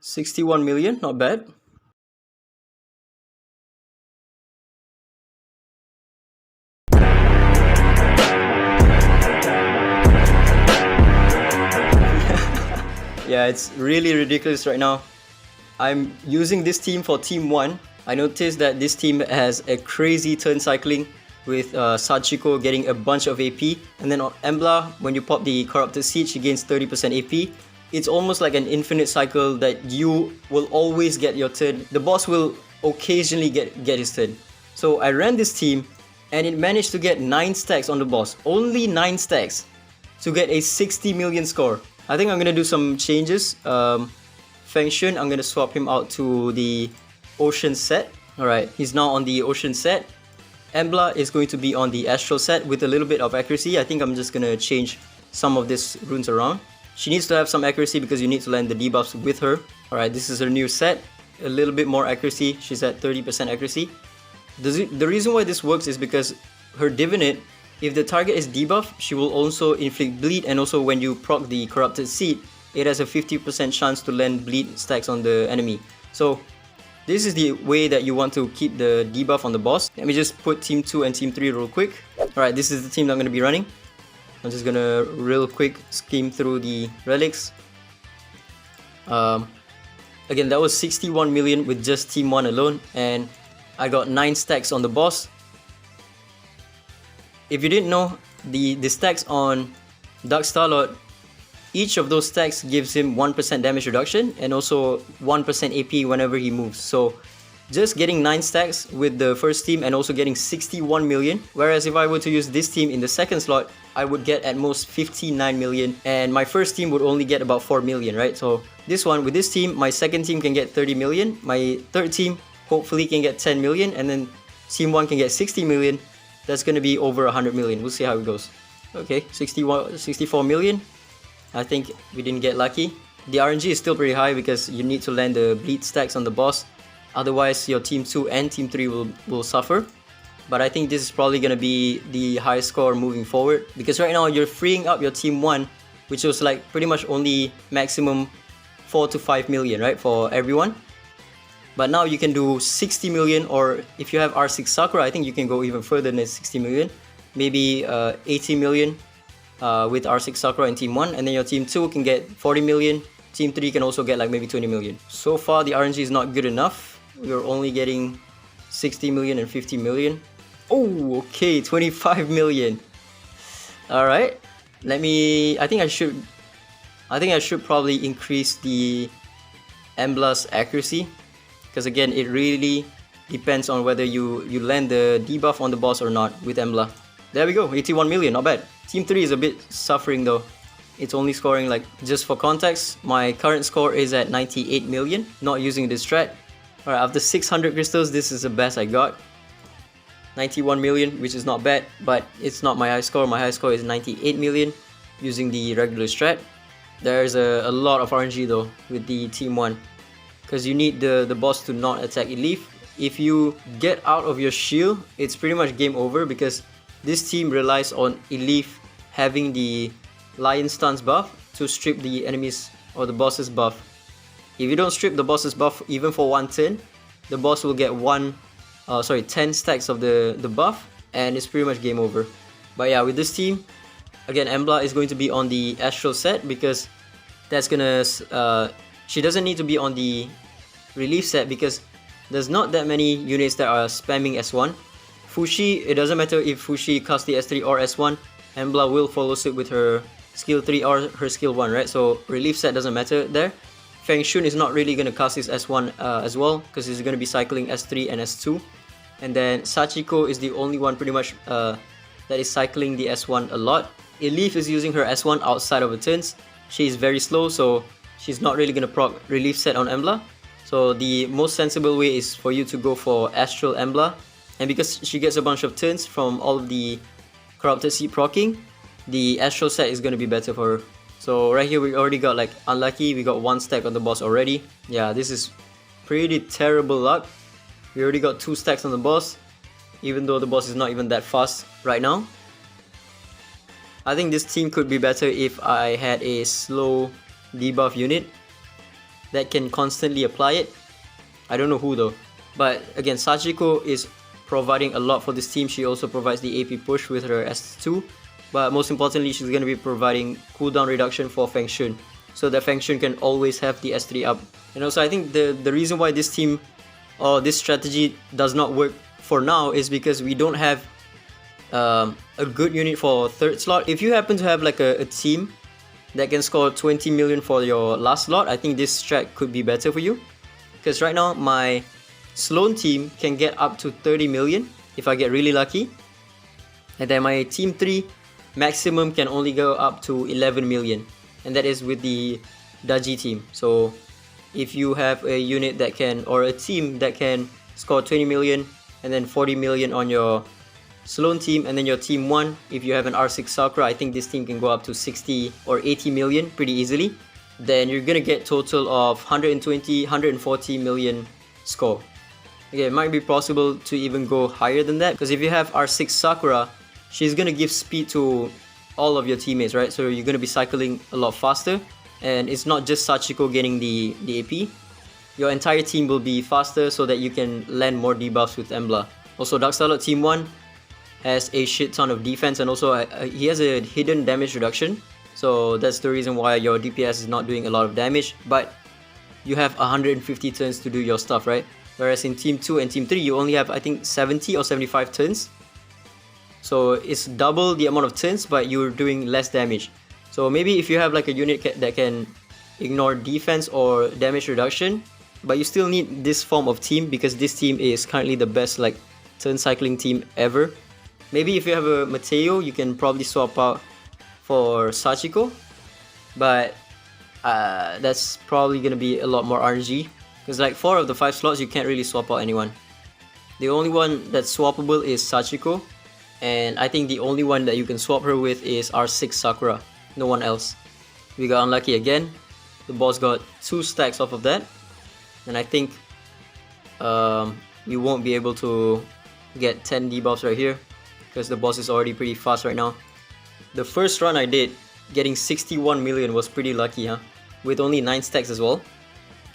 61 million, not bad. Yeah, it's really ridiculous right now. I'm using this team for Team 1. I noticed that this team has a crazy turn cycling with Sachiko getting a bunch of AP. And then on Embla, when you pop the Corrupted Seed, she gains 30% AP. It's almost like an infinite cycle that you will always get your turn. The boss will occasionally get his turn. So I ran this team and it managed to get 9 stacks on the boss. Only 9 stacks to get a 60 million score. I think I'm gonna do some changes. Feng Shun, I'm gonna swap him out to the Ocean set. Alright, he's now on the Ocean set. Embla is going to be on the Astral set with a little bit of accuracy. I think I'm just gonna change some of these runes around. She needs to have some accuracy because you need to land the debuffs with her. Alright, this is her new set. A little bit more accuracy. She's at 30% accuracy. The reason why this works is because her Divinate, if the target is debuff, she will also inflict bleed, and also when you proc the Corrupted Seed, it has a 50% chance to land bleed stacks on the enemy. So this is the way that you want to keep the debuff on the boss. Let me just put Team 2 and Team 3 real quick. Alright, this is the team that I'm going to be running. I'm just going to real quick skim through the relics. Again, that was 61 million with just Team 1 alone, and I got 9 stacks on the boss. If you didn't know, the stacks on Dark Starlord, each of those stacks gives him 1% damage reduction and also 1% AP whenever he moves. So just getting 9 stacks with the first team and also getting 61 million. Whereas if I were to use this team in the second slot, I would get at most 59 million, and my first team would only get about 4 million, right? So this one, with this team, my second team can get 30 million, my third team hopefully can get 10 million, and then Team 1 can get 60 million. That's going to be over 100 million. We'll see how it goes. Okay, 64 million. I think we didn't get lucky. The RNG is still pretty high because you need to land the bleed stacks on the boss. Otherwise, your Team 2 and Team 3 will suffer. But I think this is probably going to be the high score moving forward. Because right now, you're freeing up your Team 1, which was like pretty much only maximum 4 to 5 million, right? For everyone. But now you can do 60 million, or if you have R6 Sakura, I think you can go even further than 60 million. Maybe 80 million with R6 Sakura in Team 1, and then your Team 2 can get 40 million. Team 3 can also get like maybe 20 million. So far the RNG is not good enough. We're only getting 60 million and 50 million. Oh, okay, 25 million. Alright, I think I should probably increase the Embla's accuracy. Because again, it really depends on whether you land the debuff on the boss or not with Embla. There we go, 81 million, not bad. Team 3 is a bit suffering though. It's only scoring like, just for context, my current score is at 98 million, not using the strat. Alright, after 600 crystals, this is the best I got. 91 million, which is not bad, but it's not my high score. My high score is 98 million using the regular strat. There's a lot of RNG though with the Team 1. Because you need the boss to not attack Elif. If you get out of your shield, it's pretty much game over, because this team relies on Elif having the Lion Stance buff to strip the enemy's or the boss's buff. If you don't strip the boss's buff even for one turn, the boss will get 10 stacks of the buff, and it's pretty much game over. But yeah, with this team, again, Embla is going to be on the Astral set, because that's gonna she doesn't need to be on the relief set because there's not that many units that are spamming S1. Fushi, it doesn't matter if Fushi casts the S3 or S1, Embla will follow suit with her skill 3 or her skill 1, right? So relief set doesn't matter there. Feng Shun is not really going to cast his S1 as well, because he's going to be cycling S3 and S2. And then Sachiko is the only one pretty much that is cycling the S1 a lot. Elif is using her S1 outside of her turns. She is very slow, so she's not really going to proc relief set on Embla. So the most sensible way is for you to go for Astral Embla. And because she gets a bunch of turns from all of the Corrupted Seed proccing, the Astral set is going to be better for her. So right here we already got like unlucky, we got 1 stack on the boss already. Yeah, this is pretty terrible luck. We already got 2 stacks on the boss, even though the boss is not even that fast right now. I think this team could be better if I had a slow debuff unit. that can constantly apply it. I don't know who though. But again, Sachiko is providing a lot for this team. She also provides the AP push with her S2. But most importantly, she's going to be providing cooldown reduction for Feng Shun, so that Feng Shun can always have the S3 up. And also, I think the reason why this team or this strategy does not work for now is because we don't have a good unit for third slot. If you happen to have like a team that can score 20 million for your last slot, I think this strat could be better for you. Because right now, my Sloan team can get up to 30 million if I get really lucky. And then my team 3 maximum can only go up to 11 million. And that is with the Daji team. So if you have a unit that can, or a team that can score 20 million and then 40 million on your Sloan team, and then your team 1, if you have an R6 Sakura, I think this team can go up to 60 or 80 million pretty easily. Then you're gonna get total of 120, 140 million score. Okay, it might be possible to even go higher than that, because if you have R6 Sakura, she's gonna give speed to all of your teammates, right? So you're gonna be cycling a lot faster, and it's not just Sachiko getting the AP. Your entire team will be faster so that you can land more debuffs with Embla. Also, Dark Starlord Team 1 has a shit ton of defense, and also he has a hidden damage reduction. So that's the reason why your DPS is not doing a lot of damage, but you have 150 turns to do your stuff, right? Whereas in Team 2 and Team 3, you only have, I think, 70 or 75 turns. So it's double the amount of turns, but you're doing less damage. So maybe if you have like a unit that can ignore defense or damage reduction, but you still need this form of team, because this team is currently the best like turn cycling team ever. Maybe if you have a Mateo, you can probably swap out for Sachiko, but that's probably gonna be a lot more RNG, because like 4 of the 5 slots you can't really swap out anyone. The only one that's swappable is Sachiko, and I think the only one that you can swap her with is R6 Sakura. No one else. We got unlucky again. The boss got 2 stacks off of that, and I think we won't be able to get 10 debuffs right here, because the boss is already pretty fast right now. The first run I did, getting 61 million was pretty lucky, huh? With only 9 stacks as well.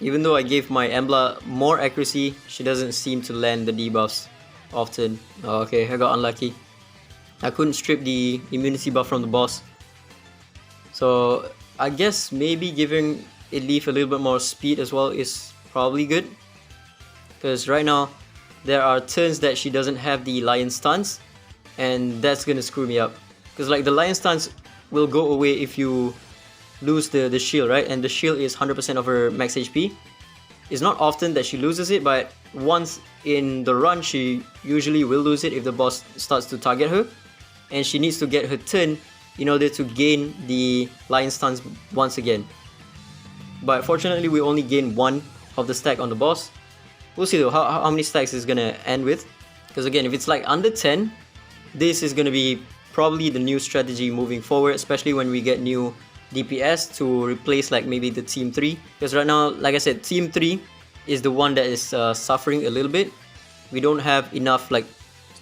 Even though I gave my Embla more accuracy, she doesn't seem to land the debuffs often. Oh, okay, I got unlucky. I couldn't strip the immunity buff from the boss. So I guess maybe giving Elif a little bit more speed as well is probably good. Because right now, there are turns that she doesn't have the lion stance, and that's gonna screw me up. Because like the lion stance will go away if you lose the shield, right? And the shield is 100% of her max HP. It's not often that she loses it, but once in the run she usually will lose it if the boss starts to target her, and she needs to get her turn in order to gain the lion stance once again. But fortunately we only gain 1 of the stack on the boss. We'll see though how many stacks is gonna end with, because again, if it's like under 10, this is gonna be probably the new strategy moving forward, especially when we get new DPS to replace like maybe the Team 3. Because right now, like I said, Team 3 is the one that is suffering a little bit. We don't have enough like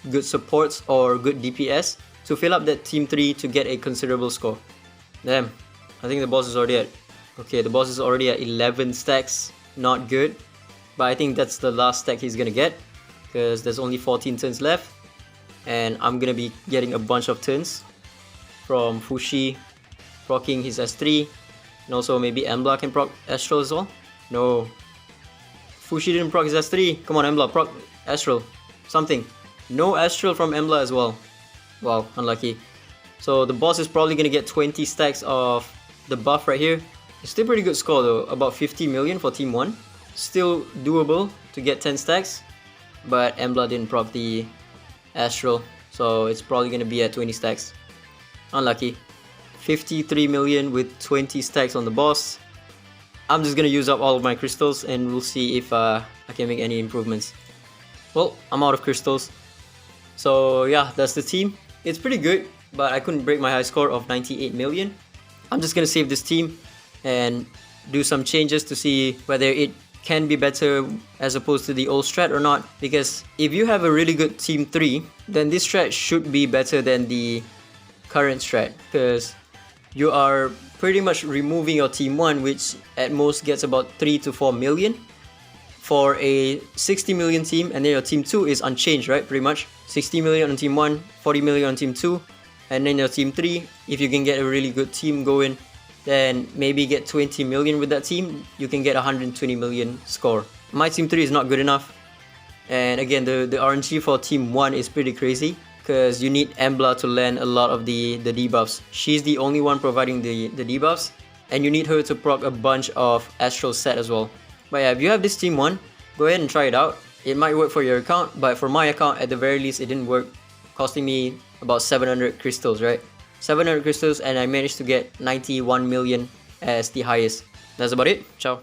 good supports or good DPS to fill up that Team 3 to get a considerable score. Damn, I think the boss is already at... Okay, the boss is already at 11 stacks. Not good. But I think that's the last stack he's gonna get, because there's only 14 turns left. And I'm gonna be getting a bunch of turns from Fushi proccing his S3, and also maybe Embla can proc Astral as well. No, Fushi didn't proc his S3. Come on, Embla, proc Astral, something. No Astral from Embla as well. Wow, unlucky. So the boss is probably gonna get 20 stacks of the buff right here. It's still pretty good score though, about 50 million for Team 1. Still doable to get 10 stacks, but Embla didn't proc the Astral, so it's probably gonna be at 20 stacks. Unlucky. 53 million with 20 stacks on the boss. I'm just gonna use up all of my crystals and we'll see if I can make any improvements. Well, I'm out of crystals. So yeah, that's the team. It's pretty good, but I couldn't break my high score of 98 million. I'm just gonna save this team and do some changes to see whether it can be better as opposed to the old strat or not. Because if you have a really good Team 3, then this strat should be better than the current strat. Because you are pretty much removing your team 1, which at most gets about 3 to 4 million for a 60 million team, and then your team 2 is unchanged, right? Pretty much 60 million on team 1, 40 million on team 2, and then your team 3, if you can get a really good team going, then maybe get 20 million with that team, you can get 120 million score. My team 3 is not good enough, and again, the RNG for team 1 is pretty crazy, because you need Embla to land a lot of the debuffs. She's the only one providing the debuffs, and you need her to proc a bunch of Astral Set as well. But yeah, if you have this team 1, go ahead and try it out. It might work for your account, but for my account, at the very least, it didn't work, costing me about 700 crystals, right? 700 crystals, and I managed to get 91 million as the highest. That's about it. Ciao.